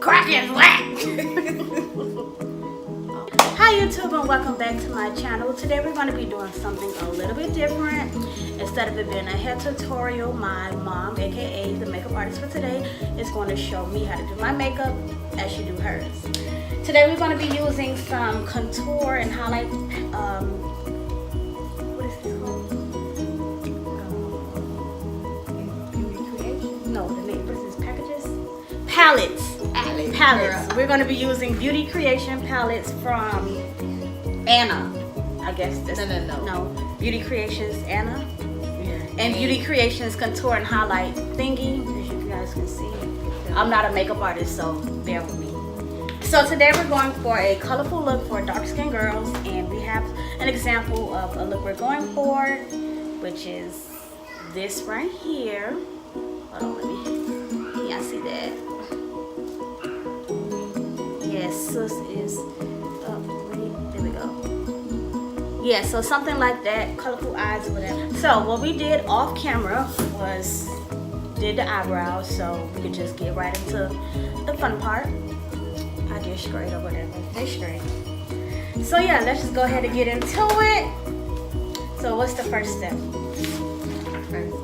Crack is whack! Hi YouTube and welcome back to my channel. Today we're going to be doing something a little bit different. Instead of it being a hair tutorial, my mom, aka the makeup artist for today, is going to show me how to do my makeup as she do hers. Today we're going to be using some contour and highlight, what is this called? Beauty Creation? No, the name, what is this, packages? Palettes. We're going to be using Beauty Creation palettes from Anna. I guess this. No. Beauty Creations Anna. Yeah. And Beauty Creations contour and highlight thingy, as you guys can see. I'm not a makeup artist, so bear with me. So today we're going for a colorful look for dark skinned girls, and we have an example of a look we're going for, which is this right here. Hold on, let me. Yeah, I see that. Yes, sis is up. There we go. Yeah, so something like that, colorful eyes, whatever. So what we did off camera was did the eyebrows, so we could just get right into the fun part. I guess straight or whatever. They straight. So yeah, let's just go ahead and get into it. So what's the first step?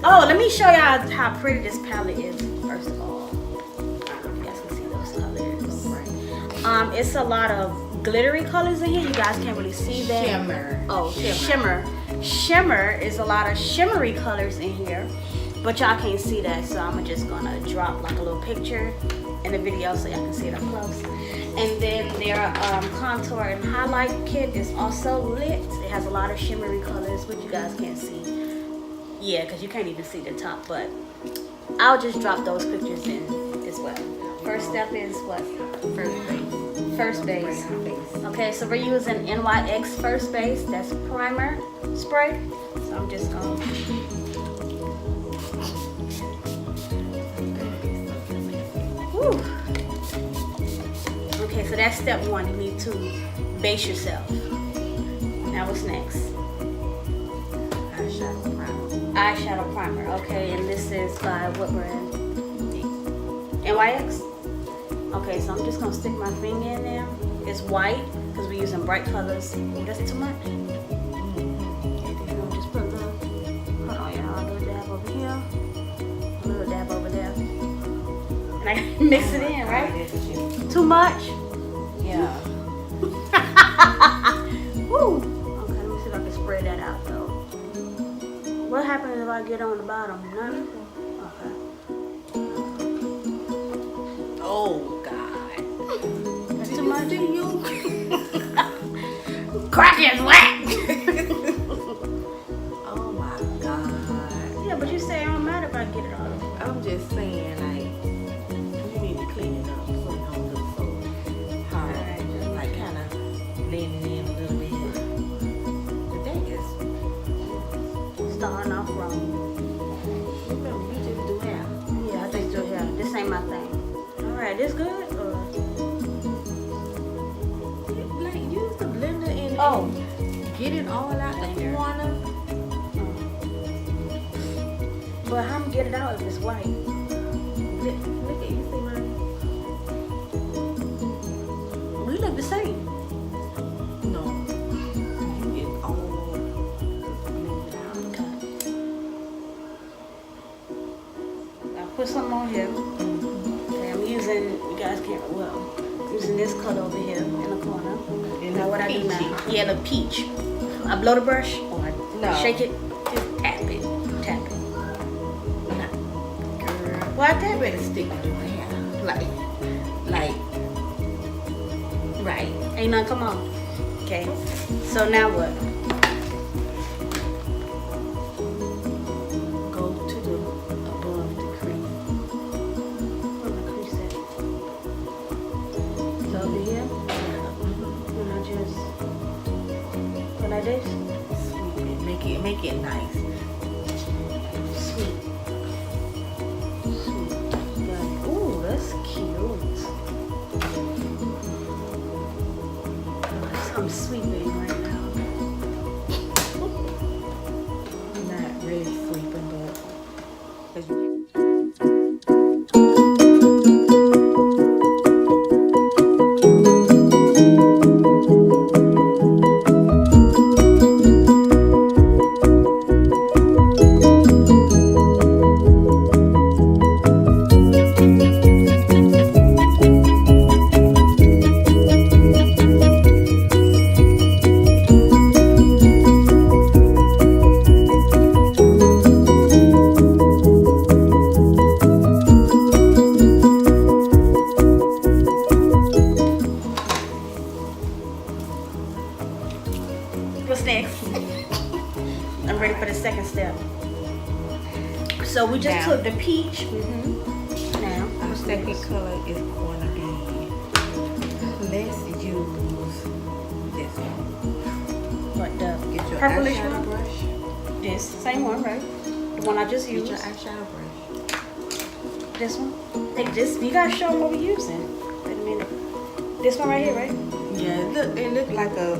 Oh, let me show y'all how pretty this palette is first of all. You guys can see those colors. It's a lot of glittery colors in here. You guys can't really see that. Shimmer. Oh, shimmer. Shimmer is a lot of shimmery colors in here, but y'all can't see that, so I'm just gonna drop like a little picture in the video so y'all can see it up close. And then their contour and highlight kit is also lit. It has a lot of shimmery colors, which you guys can't see. Yeah, because you can't even see the top, but I'll just drop those pictures in as well. First step is what? First base. Okay, so we're using NYX First Base. That's primer spray. So I'm just going to... Woo. Okay, so that's step one. You need to base yourself. Now what's next? Eyeshadow primer. Okay, and this is by what brand? NYX? Okay, so I'm just gonna stick my finger in there. It's white because we're using bright colors. That's too much. Just put a little, hold on, y'all. A little dab over here, a little dab over there, and I mix it in, right? Too much? Yeah. Woo. Okay, let me see if I can spread that out though. What happens if I get on the bottom? Nothing. Okay. Oh. Too much in you? Crack is whack! Oh my God. Yeah, but you say it don't matter if I get it all over. I'm just saying, like, you need to clean it up so it don't look so hard. Right. Like, kind of blending in a little bit. But that is Starting off wrong. remember, you just do hair. Yeah, I just do hair. This ain't my thing. Alright, this good? Like, use the blender and get it all out the corner. But how am I get it out if it's white? Look at you, see mine? We look the same. No. You get all blended out. Okay. I'll put some on here. Okay, I'm using, you guys can't, using this color over here in the corner. And Now what I do peachy. now? Yeah, the peach. I blow the brush or I shake it, just tap it. Girl, Why you tap it? better stick to your hair. Like, right. Ain't none come on. Okay, so now what? Go to the above the crease. Where my crease at? So over here, and I just go like this. Sweep it. Make it nice. Sweet. Got it. Ooh, that's cute. I'm sweeping right now. So we just Now. took the peach. Now, Our second color is going to be, let's use this one. what the Get your purplish eyeshadow one? brush. This same one, right? The one I just Get used. your eyeshadow brush. This one. Take this. You gotta show them what we're using. Wait a minute. This one right here, right? Yeah, it look like a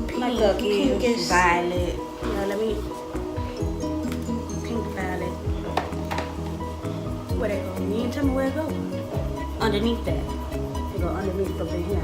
pinkish violet. Yeah, let me. Pink violet. Where they go? You didn't tell me where it go. Underneath that. They go underneath over here.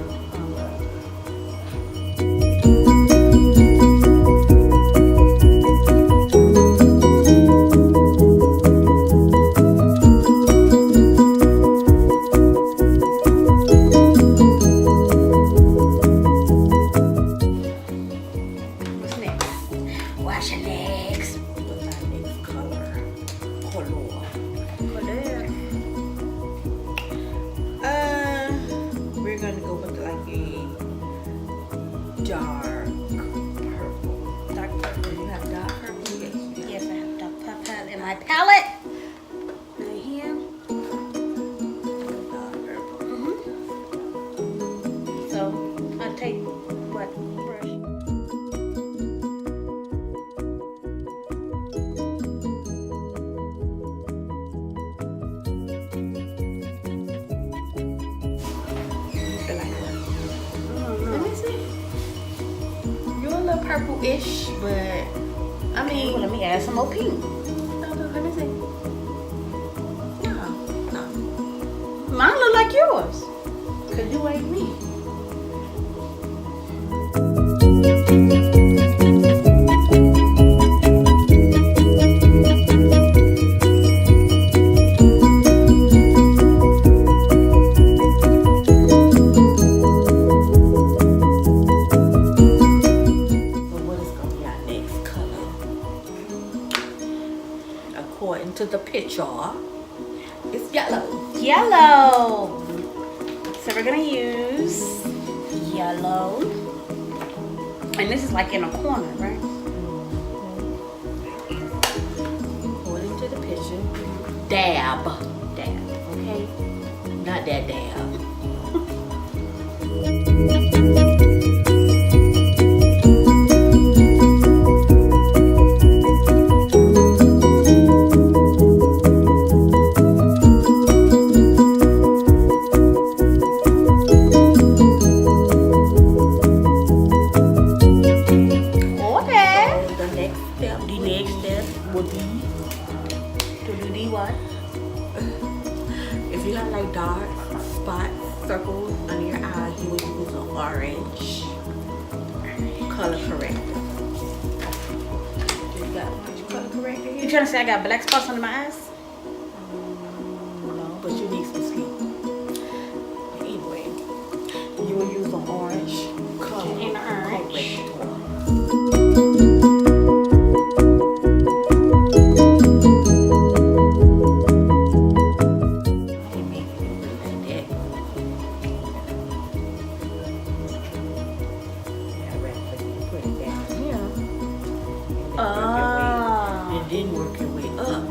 What's next? Wash your legs. What's our next color? Color. We're gonna go with like a dark purple. Dark purple. Do you have dark purple? Yes. Yes, I have dark purple in my palette. Right here. Dark purple. So I take what brush? You feel like what? I Let don't me see. You're a little purple-ish, but I know. mean, Let me add some more pink. let me see. No. Mine look like yours. Cause you ain't me. So what is gonna be our next color? According to the picture, it's yellow. Yellow. So we're gonna use yellow. And this is like in a corner, right? According to the picture, dab. Dab. Okay? Not that dab. Okay. So the next step The next step would be, to do the what? if you have like dark spots, circles under your eye, you would use an orange color corrector. You got orange color corrector You here? trying to say I got black spots under my eyes? No, but you need some sleep. Anyway, you will use an orange color And orange. corrector. And make it look like that. Yeah, right, but you put it down here. And then work your way up.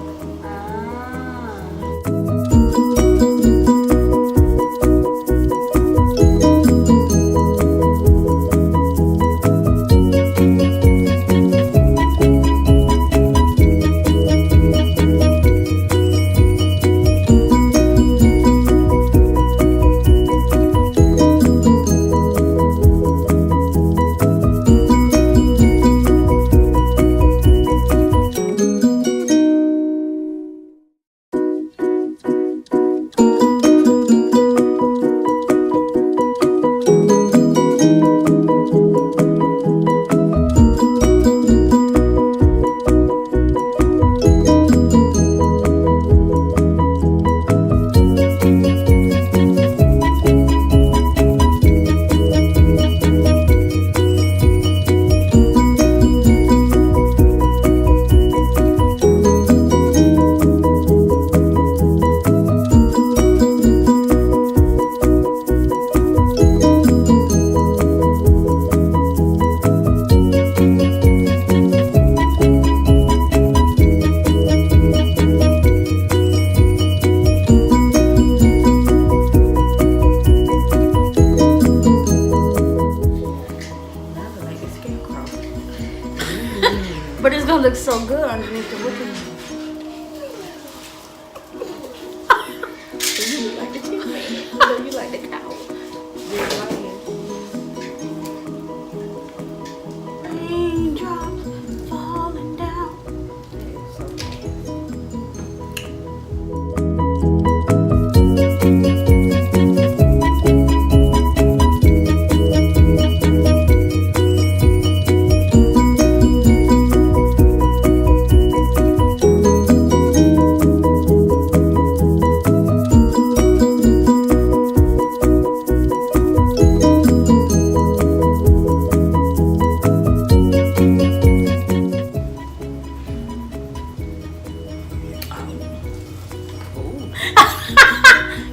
You look like the tin man. No, you like the cow. Red lion. Raindrops falling down. It's so bad.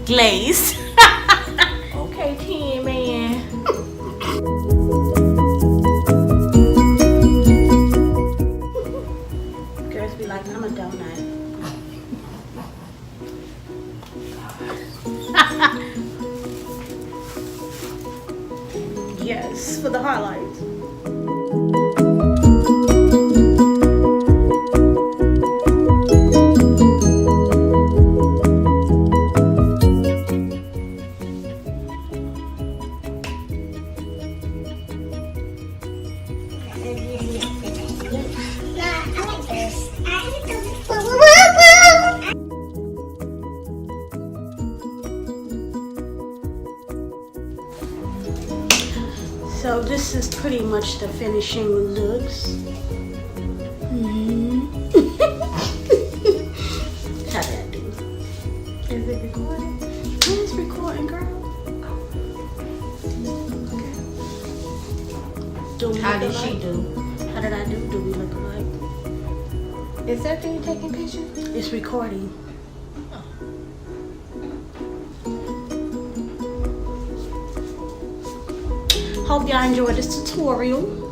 Glazed. Okay, tin man. Girls be like, I'm a donut. Yes, for the highlights. So this is pretty much the finishing looks. How did I do? Is it recording? It's recording, girl. Do we How look did she alike? do? How did I do? Do we look alike? Is that thing taking pictures? It's recording. Hope y'all enjoyed this tutorial.